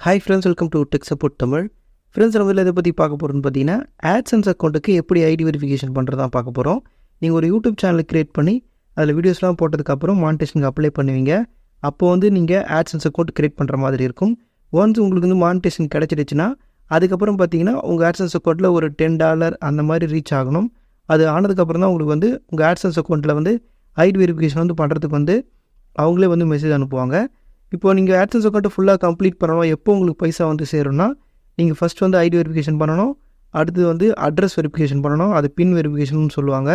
Hi friends, welcome to tech support Tamil. Friends, நம்ம இதை பற்றி பார்க்க போகிறோம்னு பார்த்தீங்கன்னா ஆட்சன்ஸ் அக்கௌண்ட்டுக்கு எப்படி ஐடி வெரிஃபிகேஷன் பண்ணுறதான் பார்க்க போகிறோம். நீங்கள் ஒரு யூடியூப் சேனல் க்ரியேட் பண்ணி அதில் வீடியோஸ்லாம் போட்டதுக்கப்புறம் மானிட்டேஷனுக்கு அப்ளை பண்ணுவீங்க. அப்போ வந்து நீங்கள் ஆட்சன்ஸ் அக்கௌண்ட் க்ரியேட் பண்ணுற மாதிரி இருக்கும். ஒன்ஸ் உங்களுக்கு வந்து மானிட்டேஷன் கிடச்சிடுச்சுன்னா அதுக்கப்புறம் பார்த்தீங்கன்னா உங்கள் ஆட்சன்ஸ் அக்கௌண்ட்டில் ஒரு $10 அந்த மாதிரி ரீச் ஆகணும். அது ஆனதுக்கப்புறம் தான் உங்களுக்கு வந்து உங்கள் ஆட்சன்ஸ் அக்கௌண்ட்டில் வந்து ஐடி வெரிஃபிகேஷன் வந்து பண்ணுறதுக்கு வந்து அவங்களே வந்து மெசேஜ் அனுப்புவாங்க. இப்போது நீங்கள் ஆட்சன்ஸ் அக்கௌண்ட்டை ஃபுல்லாக கம்ப்ளீட் பண்ணணும். எப்போ உங்களுக்கு பைசா வந்து சேரும்னா நீங்கள் ஃபஸ்ட் வந்து ஐடி வெரிஃபிகேஷன் பண்ணணும். அடுத்து வந்து அட்ரஸ் வெரிஃபிகேஷன் பண்ணணும். அது பின் வெரிஃபிகேஷன் சொல்லுவாங்க.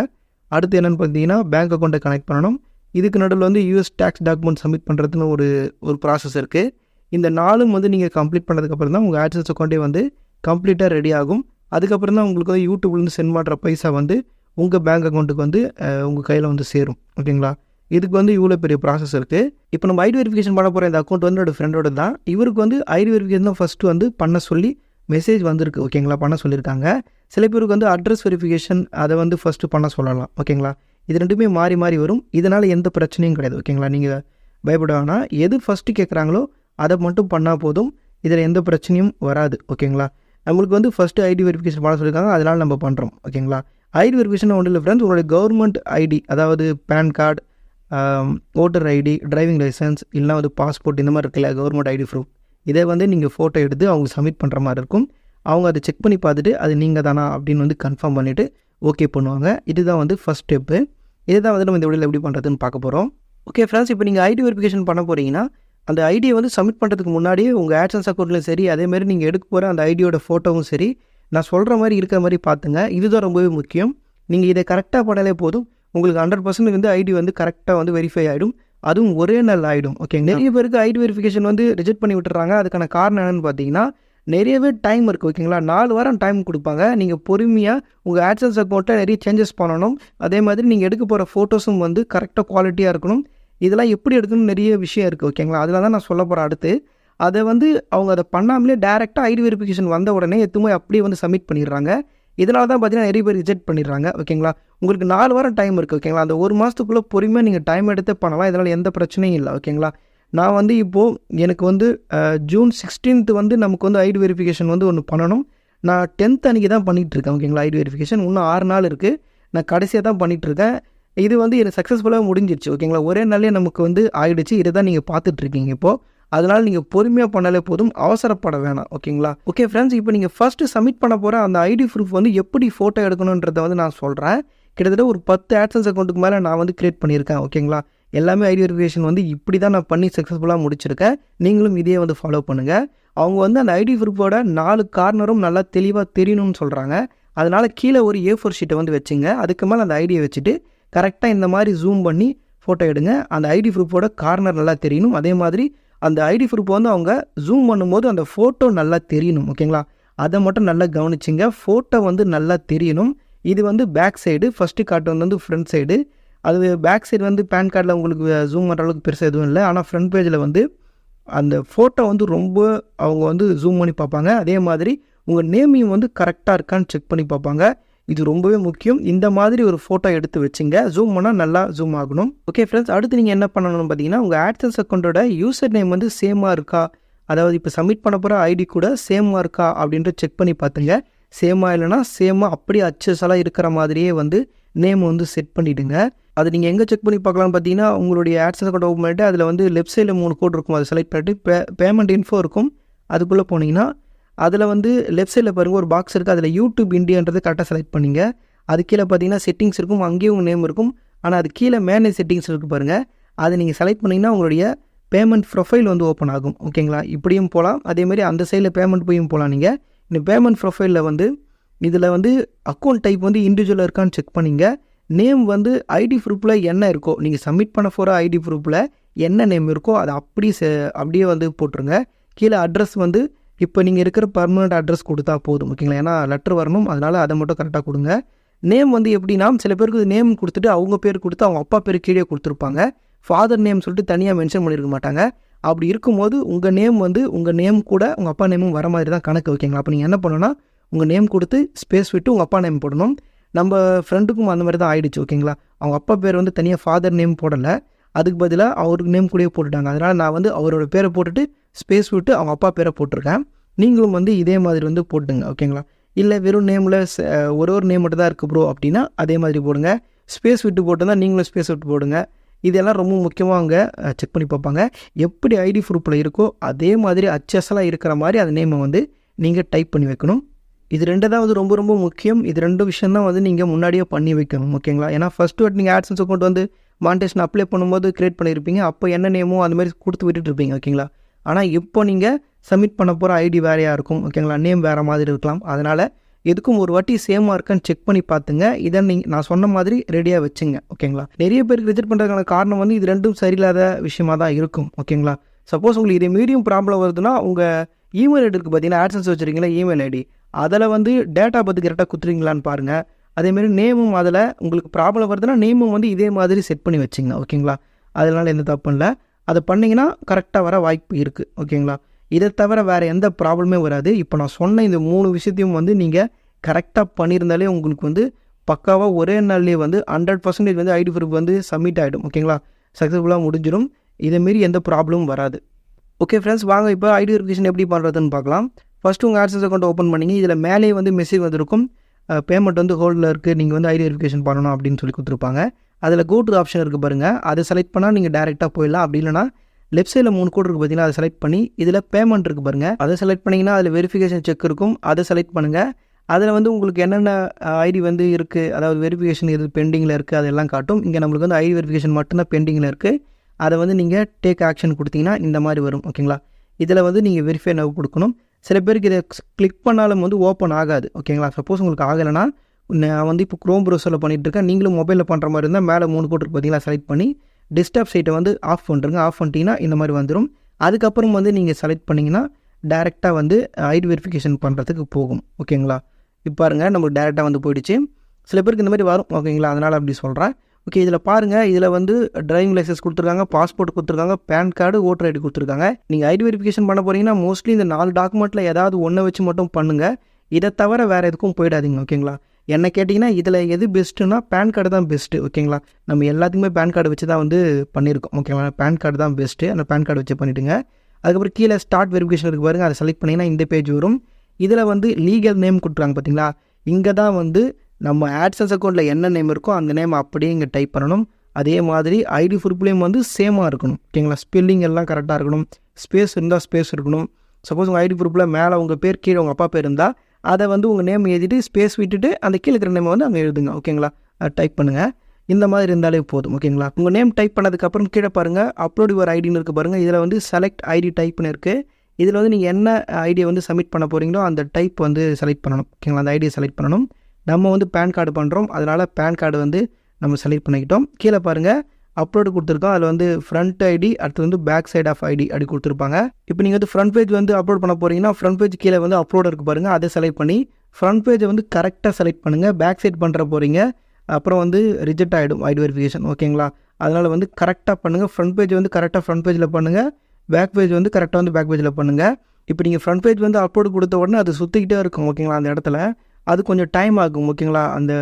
அடுத்து என்னென்னு பார்த்தீங்கன்னா பேங்க் அக்கௌண்ட்டை கனெக்ட் பண்ணணும். இதுக்கு நடுவில் வந்து யூஎஸ் டேக்ஸ் டாக்குமெண்ட் சப்மிட் பண்ணுறதுன்னு ஒரு ப்ராசஸ் இருக்குது. இந்த நாளும் வந்து நீங்கள் கம்ப்ளீட் பண்ணதுக்கப்புறம் தான் உங்கள் ஆட்சன்ஸ் அக்கௌண்ட்டே வந்து கம்ப்ளீட்டாக ரெடி ஆகும். அதுக்கப்புறம் தான் உங்களுக்கு வந்து யூடியூப்லேருந்து சென்ட் பண்ணுற பைசா வந்து உங்கள் பேங்க் அக்கௌண்ட்டுக்கு வந்து உங்கள் கையில் வந்து சேரும். ஓகேங்களா? இதுக்கு வந்து இவ்வளோ பெரிய ப்ராசஸ் இருக்குது. இப்போ நம்ம ஐடி வெரிஃபிகேஷன் பண்ண போகிற இந்த அக்கௌண்ட் வந்து என்னோட ஃப்ரெண்டோட தான். இவருக்கு வந்து ஐடி வெரிஃபிகேஷன் தான் ஃபஸ்ட்டு வந்து பண்ண சொல்லி மெசேஜ் வந்திருக்கு. ஓகேங்களா? பண்ண சொல்லியிருக்காங்க. சில பேருக்கு வந்து அட்ரஸ் வெரிஃபிகேஷன் அதை வந்து ஃபஸ்ட்டு பண்ண சொல்லலாம். ஓகேங்களா? இது ரெண்டுமே மாறி மாறி வரும். இதனால் எந்த பிரச்சனையும் கிடையாது. ஓகேங்களா? நீங்கள் பயப்பட வேணாம். எது ஃபஸ்ட்டு கேட்குறாங்களோ அதை மட்டும் பண்ணால் போதும். இதில் எந்த பிரச்சனையும் வராது. ஓகேங்களா? நம்மளுக்கு வந்து ஃபஸ்ட்டு ஐடி வெரிஃபிகேஷன் பண்ண சொல்லியிருக்காங்க. அதனால் நம்ம பண்ணுறோம். ஓகேங்களா? ஐடி வெரிஃபிகேஷன் ஒன்றும் இல்லை ஃப்ரெண்ட்ஸ். உங்களுடைய கவர்மெண்ட் ஐடி, அதாவது PAN card, voter ID, driving licence, இல்லைனா வந்து பாஸ்போர்ட், இந்த மாதிரி இருக்குல்ல கவர்மெண்ட் ஐடி ப்ரூஃப், இதை வந்து நீங்கள் ஃபோட்டோ எடுத்து அவங்க சப்மிட் பண்ணுற மாதிரி இருக்கும். அவங்க அதை செக் பண்ணி பார்த்துட்டு அது நீங்கள் தானா அப்படின்னு வந்து கன்ஃபார்ம் பண்ணிவிட்டு ஓகே பண்ணுவாங்க. இதுதான் வந்து ஃபஸ்ட் ஸ்டெப்பு. இதுதான் வந்து நம்ம இந்த வீடியோவில் எப்படி பண்ணுறதுன்னு பார்க்க போகிறோம். ஓகே ஃப்ரெண்ட்ஸ், இப்போ நீங்கள் ஐடி வெரிஃபிகேஷன் பண்ண போகிறீங்கன்னா அந்த ஐடியை வந்து சப்மிட் பண்ணுறதுக்கு முன்னாடியே உங்கள் ஆட்சன்ஸ் அக்கௌண்ட்லையும் சரி, அதேமாதிரி நீங்கள் எடுக்க போகிற அந்த ஐடியோட ஃபோட்டோவும் சரி, நான் சொல்கிற மாதிரி இருக்கிற மாதிரி பார்த்துங்க. இதுதான் ரொம்பவே முக்கியம். நீங்கள் இதை கரெக்டாக பண்ணாலே போதும். உங்களுக்கு 100% வந்து ஐடி வந்து கரெக்டாக வந்து வெரிஃபை ஆகிடும். அதுவும் ஒரே நாள் ஆகிடும். ஓகேங்க. நிறைய பேருக்கு ஐடி வெரிஃபிகேஷன் வந்து ரிஜெக்ட் பண்ணி விட்டுறாங்க. அதுக்கான காரணம் என்னென்னு பார்த்தீங்கன்னா நிறையவே டைம் இருக்குது. ஓகேங்களா? 4 வாரம் டைம் கொடுப்பாங்க. நீங்கள் பொறுமையாக உங்கள் ஆட்சன்ஸ் அக்கௌண்ட்டை நிறைய சேஞ்சஸ் பண்ணணும். அதே மாதிரி நீங்கள் எடுக்க போகிற ஃபோட்டோஸும் வந்து கரெக்டாக குவாலிட்டியாக இருக்கணும். இதெல்லாம் எப்படி எடுக்கணும்னு நிறைய விஷயம் இருக்குது. ஓகேங்களா? அதில் தான் நான் சொல்ல போகிறேன் அடுத்து. அதை வந்து அவங்க அதை பண்ணாமலே டேரெக்டாக ஐடி வெரிஃபிகேஷன் வந்த உடனே எதுவுமே அப்படியே வந்து சப்மிட் பண்ணிடுறாங்க. இதனால தான் பார்த்தீங்கன்னா நிறைய பேர் ரிஜெக்ட் பண்ணிடுறாங்க. ஓகேங்களா? உங்களுக்கு 4 வாரம் டைம் இருக்குது. ஓகேங்களா? அந்த 1 மாதத்துக்குள்ளே பொறுமையாக நீங்கள் டைம் எடுத்து பண்ணலாம். இதனால் எந்த பிரச்சனையும் இல்லை. ஓகேங்களா? நான் வந்து இப்போது எனக்கு வந்து ஜூன் 16 வந்து நமக்கு வந்து ஐடி வெரிஃபிகேஷன் வந்து ஒன்று பண்ணணும். நான் 10th அன்றைக்கி தான் பண்ணிகிட்ருக்கேன். ஓகேங்களா? ஐடி வெரிஃபிகேஷன் இன்னும் 6 நாள் இருக்குது. நான் கடைசியாக தான் பண்ணிகிட்ருக்கேன். இது வந்து எனக்கு சக்ஸஸ்ஃபுல்லாக முடிஞ்சிருச்சு. ஓகேங்களா? ஒரே நாளே நமக்கு வந்து ஆகிடுச்சு. இதை தான் நீங்கள் பார்த்துட்ருக்கீங்க இப்போது. அதனால் நீங்கள் பொறுமையாக பண்ணாலே போதும். அவசரப்பட வேணாம். ஓகேங்களா? ஓகே ஃப்ரெண்ட்ஸ், இப்போ நீங்கள் ஃபஸ்ட்டு சப்மிட் பண்ண போகிற அந்த ஐடி ப்ரூஃப் வந்து எப்படி ஃபோட்டோ எடுக்கணுன்றதை வந்து நான் சொல்கிறேன். கிட்டத்தட்ட ஒரு 10 ஆட்சன்ஸ் அக்கௌண்ட்டுக்கு மேலே நான் வந்து க்ரியேட் பண்ணியிருக்கேன். ஓகேங்களா? எல்லாமே ஐடி வெரிஃபிகேஷன் வந்து இப்படி தான் நான் பண்ணி சக்ஸஸ்ஃபுல்லாக முடிச்சிருக்கேன். நீங்களும் இதே வந்து ஃபாலோ பண்ணுங்கள். அவங்க வந்து அந்த ஐடி ப்ரூஃபோட 4 கார்னரும் நல்லா தெளிவாக தெரியணும்னு சொல்கிறாங்க. அதனால் கீழே ஒரு A4 ஷீட்டை வந்து வச்சுங்க. அதுக்கு மேலே அந்த ஐடியை வச்சுட்டு கரெக்டாக இந்த மாதிரி ஜூம் பண்ணி ஃபோட்டோ எடுங்க. அந்த ஐடி ப்ரூஃபோட கார்னர் நல்லா தெரியணும். அதே மாதிரி அந்த ஐடி ப்ரூஃப் வந்து அவங்க ஜூம் பண்ணும்போது அந்த ஃபோட்டோ நல்லா தெரியணும். ஓகேங்களா? அதை மட்டும் நல்லா கவனிச்சிங்க. ஃபோட்டோ வந்து நல்லா தெரியணும். இது வந்து பேக் சைடு, ஃபஸ்ட்டு காட்டு வந்து ஃப்ரண்ட் சைடு. அது பேக் சைடு வந்து பேன் கார்டில் உங்களுக்கு ஜூம் பண்ணுற அளவுக்கு பெருசாக எதுவும் இல்லை. ஆனால் ஃப்ரண்ட் பேஜில் வந்து அந்த ஃபோட்டோ வந்து ரொம்ப அவங்க வந்து ஜூம் பண்ணி பார்ப்பாங்க. அதே மாதிரி உங்கள் நேமையும் வந்து கரெக்டாக இருக்கான்னு செக் பண்ணி பார்ப்பாங்க. இது ரொம்பவே முக்கியம். இந்த மாதிரி ஒரு ஃபோட்டோ எடுத்து வச்சுங்க. ஜூம் பண்ணால் நல்லா ஜூம் ஆகணும். ஓகே ஃப்ரெண்ட்ஸ், அடுத்து நீங்கள் என்ன பண்ணணும்னு பார்த்தீங்கன்னா உங்கள் ஆட்சன்ஸ் அக்கௌண்ட்டோட யூசர் நேம் வந்து சேமாக இருக்கா, அதாவது இப்போ சப்மிட் பண்ண போகிற ஐடி கூட சேமாக இருக்கா அப்படின்ட்டு செக் பண்ணி பார்த்துங்க. சேமாக இல்லைனா சேமாக அப்படியே அச்சஸெல்லாம் இருக்கிற மாதிரியே வந்து நேம் வந்து செட் பண்ணிவிடுங்க. அது நீங்கள் எங்கே செக் பண்ணி பார்க்கலாம்னு பார்த்தீங்கன்னா உங்களுடைய ஆட்சன்ஸ் அக்கௌண்ட் ஓப்பன் பண்ணிட்டு அதில் வந்து லெஃப்ட் சைடில் 3 கோட் இருக்கும். அதை செலக்ட் பண்ணிட்டு பேமெண்ட் இன்ஃபோ இருக்கும். அதுக்குள்ளே போனீங்கன்னா அதில் வந்து லெஃப்ட் சைடில் பாருங்கள் ஒரு பாக்ஸ் இருக்குது. அதில் யூடியூப் இந்தியான்றது கரெக்டாக செலக்ட் பண்ணிங்க. அது கீழே பார்த்தீங்கன்னா செட்டிங்ஸ் இருக்கும். அங்கேயும் உங்கள் நேம் இருக்கும். ஆனால் அது கீழே மேனேஜ் செட்டிங்ஸ் இருக்குது பாருங்கள். அதை நீங்கள் செலக்ட் பண்ணிங்கன்னா உங்களுடைய பேமெண்ட் ப்ரொஃபைல் வந்து ஓப்பன் ஆகும். ஓகேங்களா? இப்படியும் போகலாம். அதேமாதிரி அந்த சைடில் பேமெண்ட் போயும் போகலாம். நீங்கள் இந்த பேமெண்ட் ப்ரொஃபைலில் வந்து இதில் வந்து அக்கௌண்ட் டைப் வந்து இண்டிவிஜுவலாக இருக்கான்னு செக் பண்ணிங்க. நேம் வந்து ஐடி ப்ரூஃபில் என்ன இருக்கோ, நீங்கள் சப்மிட் பண்ண போகிற ஐடி ப்ரூஃபில் என்ன நேம் இருக்கோ அதை அப்படியே வந்து போட்டுருங்க. கீழே அட்ரஸ் வந்து இப்போ நீங்கள் இருக்கிற பர்மனெண்ட் அட்ரஸ் கொடுத்தா போதும். ஓகேங்களா? ஏன்னா லெட்டர் வரணும். அதனால் அதை மட்டும் கரெக்டாக கொடுங்க. நேம் வந்து எப்படின்னா சில பேருக்கு நேம் கொடுத்துட்டு அவங்க பேர் கொடுத்து அவங்க அப்பா பேர் கீழே கொடுத்துருப்பாங்க. ஃபாதர் நேம் சொல்லிட்டு தனியாக மென்ஷன் பண்ணியிருக்க மாட்டாங்க. அப்படி இருக்கும்போது உங்கள் நேம் வந்து உங்கள் நேம் கூட உங்கள் அப்பா நேமும் வர மாதிரி தான் கணக்கு. ஓகேங்களா? அப்போ நீங்கள் என்ன பண்ணணும்னா உங்கள் நேம் கொடுத்து ஸ்பேஸ் விட்டு உங்கள் அப்பா நேம் போடணும். நம்ம ஃப்ரெண்டுக்கும் அந்த மாதிரி தான் ஆகிடுச்சு. ஓகேங்களா? அவங்க அப்பா பேர் வந்து தனியாக ஃபாதர் நேம் போடலை. அதுக்கு பதிலாக அவருக்கு நேம் கூடயே போட்டுட்டாங்க. அதனால் நான் வந்து அவரோட பேரை போட்டுட்டு ஸ்பேஸ் விட்டு அவங்க அப்பா பேரை போட்டிருக்கேன். நீங்களும் வந்து இதே மாதிரி வந்து போட்டுங்க. ஓகேங்களா? இல்லை வெறும் நேமில் ஒரு நேம் மட்டும் தான் இருக்குது ப்ரோ அப்படின்னா அதே மாதிரி போடுங்க. ஸ்பேஸ் விட்டு போட்டுருந்தா நீங்களும் ஸ்பேஸ் விட்டு போடுங்க. இதெல்லாம் ரொம்ப முக்கியமாக அவங்க செக் பண்ணி பார்ப்பாங்க. எப்படி ஐடி ப்ரூஃபில் இருக்கோ அதே மாதிரி அச்சஸலாக இருக்கிற மாதிரி அந்த நேமை வந்து நீங்கள் டைப் பண்ணி வைக்கணும். இது 2 தான் வந்து ரொம்ப ரொம்ப முக்கியம். இது 2 விஷயம் தான் வந்து நீங்கள் முன்னாடியே பண்ணி வைக்கணும். ஓகேங்களா? ஏன்னா ஃபஸ்ட்டு வாட்டி நீங்கள் AdSense அக்கௌண்ட் வந்து மானிட்டைசேஷன் அப்ளை பண்ணும்போது கிரியேட் பண்ணியிருப்பீங்க. அப்போ என்ன நேமோ அந்த மாதிரி கொடுத்து விட்டுட்டு இருப்பீங்க. ஓகேங்களா? ஆனால் இப்போ நீங்கள் சப்மிட் பண்ண போகிற ஐடி வேறையாக இருக்கும். ஓகேங்களா? நேம் வேறு மாதிரி இருக்கலாம். அதனால் எதுக்கும் ஒரு வாட்டி சேமாக இருக்கான்னு செக் பண்ணி பார்த்துங்க. இதை நான் சொன்ன மாதிரி ரெடியாக வச்சுங்க. ஓகேங்களா? நிறைய பேருக்கு ரிஜெக்ட் பண்ணுறதுக்கான காரணம் வந்து இது 2ம் சரியில்லாத விஷயமாக தான் இருக்கும். ஓகேங்களா? சப்போஸ் உங்களுக்கு இதே மீடியம் ப்ராப்ளம் வருதுன்னா உங்கள் இமெயில் ஐடி இருக்குது பார்த்தீங்கன்னா, AdSense வச்சுருக்கீங்களா இமெயில் ஐடி, அதில் வந்து டேட்டா பற்றி கரெக்டாக குத்துறீங்களான்னு பாருங்கள். அதேமாரி நேமும் அதில் உங்களுக்கு ப்ராப்ளம் வருதுன்னா நேமும் வந்து இதே மாதிரி செட் பண்ணி வச்சுங்க. ஓகேங்களா? அதனால் எந்த தப்பும் இல்லை. அதை பண்ணிங்கன்னா கரெக்டாக வர வாய்ப்பு இருக்குது. ஓகேங்களா? இதை தவிர வேறு எந்த ப்ராப்ளமே வராது. இப்போ நான் சொன்ன இந்த 3 விஷயத்தையும் வந்து நீங்கள் கரெக்டாக பண்ணியிருந்தாலே உங்களுக்கு வந்து பக்காவாக ஒரே நாள்லேயே வந்து 100% வந்து ஐடி ப்ரூஃப் வந்து சப்மிட் ஆகிடும். ஓகேங்களா? சக்ஸஸ்ஃபுல்லாக முடிஞ்சிடும். இதேமாரி எந்த ப்ராப்ளமும் வராது. ஓகே ஃப்ரெண்ட்ஸ், வாங்க இப்போ ஐடி வெரிஃபிகேஷன் எப்படி பண்ணுறதுன்னு பார்க்கலாம். ஃபஸ்ட்டு உங்கள் AdSense அக்கௌண்ட் ஓப்பன் பண்ணிங்க. இதில் மேலே வந்து மெசேஜ் வந்திருக்கும், பேமெண்ட் வந்து ஹோல்டில் இருக்குது, நீங்கள் வந்து ஐடி வெரிஃபிகேஷன் பண்ணணும் அப்படின்னு சொல்லி கொடுத்துருப்பாங்க. அதில் கோ டு ஆப்ஷன் இருக்குது பாருங்கள், அதை செலக்ட் பண்ணால் நீங்கள் டேரெக்டாக போயிடலாம். அப்படி இல்லைனா லெஃப்ட் சைடில் 3 கோடு இருக்குது பார்த்தீங்கன்னா, அதை செலக்ட் பண்ணி இதில் பேமெண்ட் இருக்குது பாருங்கள், அதை செலக்ட் பண்ணிங்கன்னா அதில் வெரிஃபிகேஷன் செக் இருக்கும், அதை செலக்ட் பண்ணுங்கள். அதில் வந்து உங்களுக்கு என்னென்ன ஐடி வந்து இருக்குது, அதாவது வெரிஃபிகேஷன் எது பெண்டிங்கில் இருக்குது அதெல்லாம் காட்டும். இங்கே நம்மளுக்கு வந்து ஐடி வெரிஃபிகேஷன் மட்டும்தான் பெண்டிங்கில் இருக்குது. அதை வந்து நீங்கள் டேக் ஆக்ஷன் கொடுத்தீங்கன்னா இந்த மாதிரி வரும். ஓகேங்களா? இதில் வந்து நீங்கள் வெரிஃபை நவ் கொடுக்கணும். சில பேருக்கு இதை கிளிக் பண்ணாலும் வந்து ஓப்பன் ஆகாது. ஓகேங்களா? சப்போஸ் உங்களுக்கு ஆகலைன்னா நான் வந்து இப்போ க்ரோம் ப்ரௌசரில் பண்ணிகிட்டு இருக்கேன், நீங்களும் மொபைலில் பண்ணுற மாதிரி இருந்தால் மேலே 3 கோடு பார்த்தீங்களா, செலக்ட் பண்ணி டிஸ்டர்ப் சைட்டை வந்து ஆஃப் பண்ணுறங்க. ஆஃப் பண்ணிட்டீங்கன்னா இந்த மாதிரி வந்துடும். அதுக்கப்புறம் வந்து நீங்கள் செலக்ட் பண்ணிங்கன்னா டேரெக்டாக வந்து ஐடி வெரிஃபிகேஷன் பண்ணுறதுக்கு போகும். ஓகேங்களா? இப்போ பாருங்கள் நம்மளுக்கு டேரெக்டாக வந்து போயிடுச்சு. சில பேருக்கு இந்த மாதிரி வரும். ஓகேங்களா? அதனால் அப்படி சொல்கிறேன். ஓகே, இதில் பாருங்கள், இதில் வந்து டிரைவிங் லைசன்ஸ் கொடுத்துருக்காங்க, பாஸ்போர்ட் கொடுத்துருக்காங்க, பேன் கார்டு, ஓட்டர் ஐடி கொடுத்துருக்காங்க. நீங்கள் ஐடி வெரிஃபிகேஷன் பண்ண போகிறீங்கன்னா மோஸ்ட்லி இந்த 4 டாக்குமெண்ட்டில் ஏதாவது ஒன்றை வச்சு மட்டும் பண்ணுங்கள். இதை தவிர வேறு எதுக்கும் போயிடாதீங்க. ஓகேங்களா? என்ன கேட்டிங்கன்னா இதில் எது பெஸ்ட்டுன்னா பேன் கார்டு தான் பெஸ்ட்டு. ஓகேங்களா? நம்ம எல்லாத்துக்குமே பேன் கார்டு வச்சு தான் வந்து பண்ணியிருக்கோம். ஓகேங்களா? பேன் கார்டு தான் பெஸ்ட்டு. அந்த பேன் கார்டு வச்சு பண்ணிவிடுங்க. அதுக்கப்புறம் கீழே ஸ்டார்ட் வெரிஃபிகேஷன் இருக்குது பாருங்கள், அதை செலக்ட் பண்ணிங்கன்னா இந்த பேஜ் வரும். இதில் வந்து லீகல் நேம் கொடுத்துருக்காங்க பார்த்தீங்களா, இங்கே தான் வந்து நம்ம AdSense அக்கௌண்ட்டில் என்ன நேம் இருக்கோ அந்த நேம் அப்படியே இங்கே டைப் பண்ணணும். அதே மாதிரி ஐடி ப்ரூஃப்லேயும் வந்து சேமாக இருக்கணும். ஓகேங்களா? ஸ்பெல்லிங் எல்லாம் கரெக்டாக இருக்கணும். ஸ்பேஸ் இருந்தால் ஸ்பேஸ் இருக்கணும். சப்போஸ் உங்கள் ஐடி ப்ரூஃபில் மேலே உங்கள் பேர் கீழே உங்கள் அப்பா பேர் இருந்தால் அதை வந்து உங்கள் நேம் எழுதிட்டு ஸ்பேஸ் விட்டுட்டு அந்த கீழே இருக்கிற நேமை வந்து அங்கே எழுதுங்க. ஓகேங்களா? டைப் பண்ணுங்கள். இந்த மாதிரி இருந்தாலே போதும். ஓகேங்களா? உங்கள் நேம் டைப் பண்ணதுக்கப்புறம் கீழே பாருங்கள் அப்லோட் யுவர் ஐடின்னு இருக்குது பாருங்கள். இதில் வந்து செலக்ட் ஐடி டைப்னு இருக்குது. இதில் வந்து நீங்கள் என்ன ஐடியை வந்து சப்மிட் பண்ண போகிறீங்களோ அந்த டைப் வந்து செலக்ட் பண்ணணும். ஓகேங்களா? அந்த ஐடியை செலக்ட் பண்ணணும். நம்ம வந்து பேன் கார்டு பண்ணுறோம், அதனால் பேன் கார்டு வந்து நம்ம செலக்ட் பண்ணிக்கிட்டோம். கீழே பாருங்கள் அப்லோடு கொடுத்துருக்கோம். அதில் வந்து ஃப்ரண்ட் ஐடி, அடுத்து வந்து பேக் சைட் ஆஃப் ஐடி அப்படி கொடுத்துருப்பாங்க. இப்போ நீங்கள் வந்து ஃப்ரண்ட் பேஜ் வந்து அப்லோட் பண்ண போகிறீங்கன்னா ஃப்ரண்ட் பேஜ் கீழே வந்து அப்லோட் இருக்குது பாருங்கள், அதை செலக்ட் பண்ணி ஃப்ரண்ட் பேஜை வந்து கரெக்டாக செலக்ட் பண்ணுங்கள். பேக் சைட் பண்ணுற போகிறீங்க அப்புறம் வந்து ரிஜெக்ட் ஆகிடும் ஐடி வெரிஃபிகேஷன். ஓகேங்களா? அதனால் வந்து கரெக்டாக பண்ணுங்கள். ஃப்ரண்ட் பேஜ் வந்து கரெக்டாக ஃப்ரண்ட் பேஜில் பண்ணுங்கள், பேக் பேஜ் வந்து கரெக்டாக வந்து பேக் பேஜில் பண்ணுங்கள். இப்போ நீங்கள் ஃப்ரண்ட் பேஜ் வந்து அப்லோடு கொடுத்த உடனே அது சுற்றிக்கிட்டே இருக்கும். ஓகேங்களா? அந்த இடத்துல அது கொஞ்சம் டைம் ஆகும். ஓகேங்களா? அந்த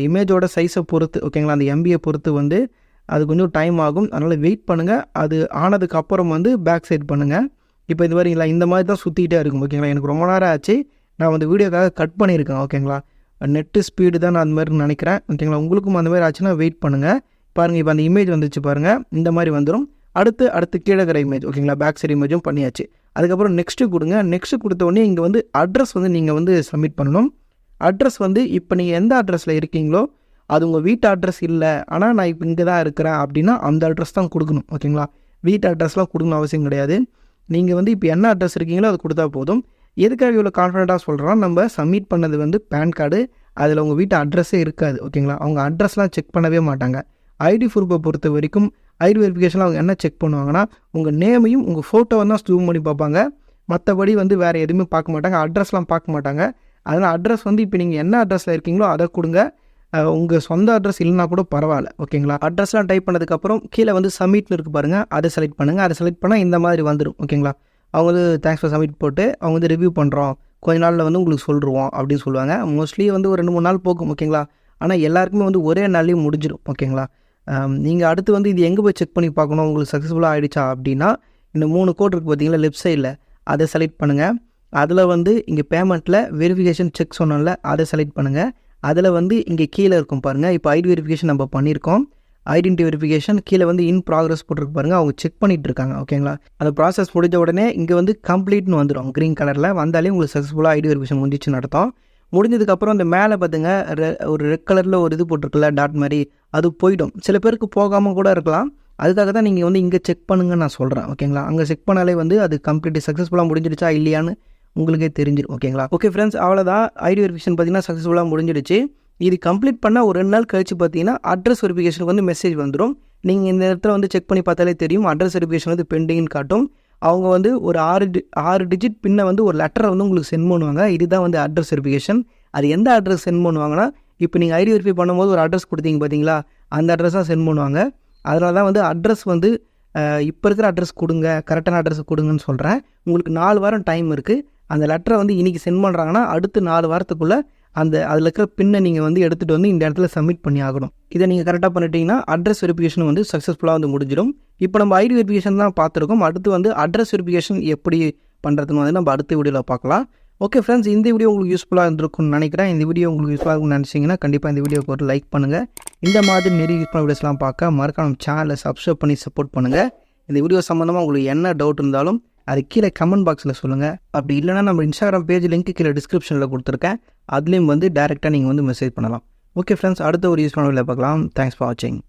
இமேஜோட சைஸை பொறுத்து, ஓகேங்களா, அந்த எம்பியை பொறுத்து வந்து அது கொஞ்சம் டைம் ஆகும். அதனால் வெயிட் பண்ணுங்கள். அது ஆனதுக்கப்புறம் வந்து பேக் சைட் பண்ணுங்கள். இப்போ இது வரீங்களா, இந்த மாதிரி தான் சுற்றிக்கிட்டே இருக்கும். ஓகேங்களா? எனக்கு ரொம்ப நேரம் ஆச்சு, நான் வந்து வீடியோக்காக கட் பண்ணியிருக்கேன். ஓகேங்களா? நெட்டு ஸ்பீடு தான் நான் அந்த மாதிரி நினைக்கிறேன். ஓகேங்களா? உங்களுக்கும் அந்த மாதிரி ஆச்சுன்னா வெயிட் பண்ணுங்கள். பாருங்கள், இப்போ அந்த இமேஜ் வந்துச்சு பாருங்கள், இந்த மாதிரி வந்துடும். அடுத்து கீழே இருக்கிற இமேஜ், ஓகேங்களா, பேக் சைடு இமேஜும் பண்ணியாச்சு. அதுக்கப்புறம் நெக்ஸ்ட்டு கொடுங்க. நெக்ஸ்ட்டு கொடுத்த உடனே இங்கே வந்து அட்ரஸ் வந்து நீங்கள் வந்து சப்மிட் பண்ணணும். அட்ரஸ் வந்து இப்போ நீங்கள் எந்த அட்ரஸில் இருக்கீங்களோ அது உங்கள் வீட்டு அட்ரஸ் இல்லை, ஆனால் நான் இப்போ இங்கே தான் இருக்கிறேன் அப்படின்னா அந்த அட்ரஸ் தான் கொடுக்கணும். ஓகேங்களா? வீட்டு அட்ரஸ்லாம் கொடுக்கணும் அவசியம் கிடையாது. நீங்கள் வந்து இப்போ என்ன அட்ரஸ் இருக்கீங்களோ அது கொடுத்தா போதும். எதுக்காக இவ்வளோ கான்ஃபிடென்ட்டாக சொல்கிறோன்னா, நம்ம சப்மிட் பண்ணது வந்து பேன் கார்டு, அதில் உங்கள் வீட்டு அட்ரஸே இருக்காது. ஓகேங்களா? அவங்க அட்ரஸ்லாம் செக் பண்ணவே மாட்டாங்க. ஐடி ப்ரூஃபை பொறுத்த வரைக்கும் ஐடி வெரிஃபிகேஷனில் அவங்க என்ன செக் பண்ணுவாங்கன்னா உங்கள் நேமையும் உங்கள் ஃபோட்டோவை தான் ஜூம் பண்ணி பார்ப்பாங்க. மற்றபடி வந்து வேறு எதுவுமே பார்க்க மாட்டாங்க, அட்ரஸ்லாம் பார்க்க மாட்டாங்க. அதனால் அட்ரஸ் வந்து இப்போ நீங்கள் என்ன அட்ரஸில் இருக்கீங்களோ அதை கொடுங்க. உங்கள் சொந்த அட்ரஸ் இல்லைனா கூட பரவாயில்ல. ஓகேங்களா? அட்ரஸ்லாம் டைப் பண்ணதுக்கப்புறம் கீழே வந்து சப்மிட்னு இருக்குது பாருங்கள், அதை செலக்ட் பண்ணுங்கள். அதை செலக்ட் பண்ணால் இந்த மாதிரி வந்துடும். ஓகேங்களா? அவங்க வந்து தேங்க்ஸ் ஃபார் சப்மிட் போட்டு அவங்க வந்து ரிவ்யூ பண்ணுறோம், கொஞ்ச நாளில் வந்து உங்களுக்கு சொல்லிடுவோம் அப்படின்னு சொல்லுவாங்க. மோஸ்ட்லி வந்து ஒரு 2-3 நாள் போகும். ஓகேங்களா? ஆனால் எல்லாருக்குமே வந்து ஒரே நாள்லேயும் முடிஞ்சிடும். ஓகேங்களா? நீங்கள் அடுத்து வந்து இது எங்கே போய் செக் பண்ணி பார்க்கணும் உங்களுக்கு சக்ஸஸ்ஃபுல்லாக ஆகிடுச்சா அப்படின்னா, இந்த 3 கோட் இருக்குது பார்த்தீங்களா லெஃப்ட் சைடில், அதை செலக்ட் பண்ணுங்கள். அதில் வந்து இங்கே பேமெண்ட்டில் வெரிஃபிகேஷன் செக் சொன்னோம்ல, அதை செலக்ட் பண்ணுங்கள். அதில் வந்து இங்கே கீழே இருக்கும் பாருங்கள். இப்போ ஐடி வெரிஃபிகேஷன் நம்ம பண்ணியிருக்கோம். ஐடென்டி வெரிஃபிகேஷன் கீழே வந்து இன் ப்ராக்ரஸ் போட்டிருக்கு பாருங்கள். அவங்க செக் பண்ணிகிட்டு இருக்காங்க. ஓகேங்களா, அந்த ப்ராசஸ் முடிஞ்ச உடனே இங்கே வந்து கம்ப்ளீட்னு வந்துடும். க்ரீன் கலரில் வந்தாலே உங்களுக்கு சக்ஸஸ்ஃபுல்லாக ஐடி வெரிஃபிகேஷன் முடிஞ்சிச்சுன்னு அர்த்தம். முடிஞ்சதுக்கப்புறம் இந்த மேலே பார்த்துங்க ஒரு ரெட் கலரில் ஒரு இது போட்டிருக்குல்ல டாட் மாதிரி, அது போயிடும். சில பேருக்கு போகாமல் கூட இருக்கலாம். அதுக்காக தான் நீங்கள் வந்து இங்கே செக் பண்ணுங்கன்னு நான் சொல்கிறேன். ஓகேங்களா, அங்கே செக் பண்ணாலே வந்து அது கம்ப்ளீட் சக்ஸஸ்ஃபுல்லாக முடிஞ்சிடுச்சா இல்லையான்னு உங்களுக்கே தெரிஞ்சிடும். ஓகேங்களா, ஓகே ஃப்ரெண்ட்ஸ், அவ்வளோதான். ஐடி வெரிஃபிகேஷன் பார்த்தீங்கன்னா சக்ஸஸ்ஃபுல்லாக முடிஞ்சிடுச்சு. இது கம்ப்ளீட் பண்ணால் ஒரு 2 நாள் கழிச்சு பார்த்தீங்கன்னா அட்ரஸ் வெரிஃபிகேஷனுக்கு வந்து மெசேஜ் வந்துடும். நீங்கள் இந்த இடத்துல வந்து செக் பண்ணி பார்த்தாலே தெரியும். அட்ரஸ் வெரிஃபிகேஷன் வந்து பெண்டிங்னு காட்டும். அவங்க வந்து ஒரு 6 டிஜிட் பின்னை வந்து ஒரு லெட்டரை வந்து உங்களுக்கு சென்ட் பண்ணுவாங்க. இதுதான் வந்து அட்ரஸ் வெரிஃபிகேஷன். அது எந்த அட்ரஸ் சென்ட் பண்ணுவாங்கன்னா, இப்போ நீங்கள் ஐடி வெரிஃபை பண்ணும்போது ஒரு அட்ரஸ் கொடுத்தீங்க பார்த்தீங்களா, அந்த அட்ரஸ் தான் சென்ட் பண்ணுவாங்க. அதனால தான் வந்து அட்ரஸ் வந்து இப்போ இருக்கிற அட்ரஸ் கொடுங்க, கரெக்டான அட்ரஸ் கொடுங்கன்னு சொல்கிறேன். உங்களுக்கு 4 வாரம் டைம் இருக்குது. அந்த லெட்டரை வந்து இன்றைக்கி சென்ட் பண்ணுறாங்கன்னா அடுத்து 4 வாரத்துக்குள்ளே அதில் இருக்கிற பின்னை நீங்கள் வந்து எடுத்துகிட்டு வந்து இந்த இடத்துல சப்மிட் பண்ணி ஆகணும். இதை நீங்கள் கரெக்டாக பண்ணிட்டீங்கன்னா அட்ரஸ் வெரிஃபிகேஷன் வந்து சக்ஸஸ்ஃபுல்லாக வந்து முடிஞ்சிடும். இப்போ நம்ம ஐடி வெரிஃபிகேஷன் தான் பார்த்துருக்கோம். அடுத்து வந்து அட்ரஸ் வெரிஃபிகேஷன் எப்படி பண்ணுறதுன்னு வந்து நம்ம அடுத்த வீடியோவில் பார்க்கலாம். ஓகே ஃப்ரெண்ட்ஸ், இந்த வீடியோ உங்களுக்கு யூஸ்ஃபுல்லாக இருந்திருக்கும்னு நினைக்கிறேன். இந்த வீடியோ உங்களுக்கு யூஸ்ஃபுல்லாக இருக்கும்னு நினச்சிங்கன்னா கண்டிப்பாக இந்த வீடியோக்கு ஒரு லைக் பண்ணுங்கள். இந்த மாதிரி நிறைய யூஸ்ஃபுல்லான வீடியோஸ்லாம் பார்க்க மறக்காம சேனலை சப்ஸ்கிரைப் பண்ணி சப்போர்ட் பண்ணுங்கள். இந்த வீடியோ சம்மந்தமாக உங்களுக்கு என்ன டவுட் இருந்தாலும் அது கீழே கமெண்ட் பாக்ஸில் சொல்லுங்கள். அப்படி இல்லைனா நம்ம இன்ஸ்டாகிராம் பேஜ் லிங்க் கீழே டிஸ்கிரிப்ஷனில் கொடுத்துருக்கேன். அதுலேயும் வந்து டேரெக்டாக நீங்கள் வந்து மெசேஜ் பண்ணலாம். ஓகே ஃப்ரெண்ட்ஸ், அடுத்த ஒரு யூஸ்ஃபுல்லான வீடியோவில் பார்க்கலாம். தேங்க்ஸ் ஃபார் வாட்சிங்.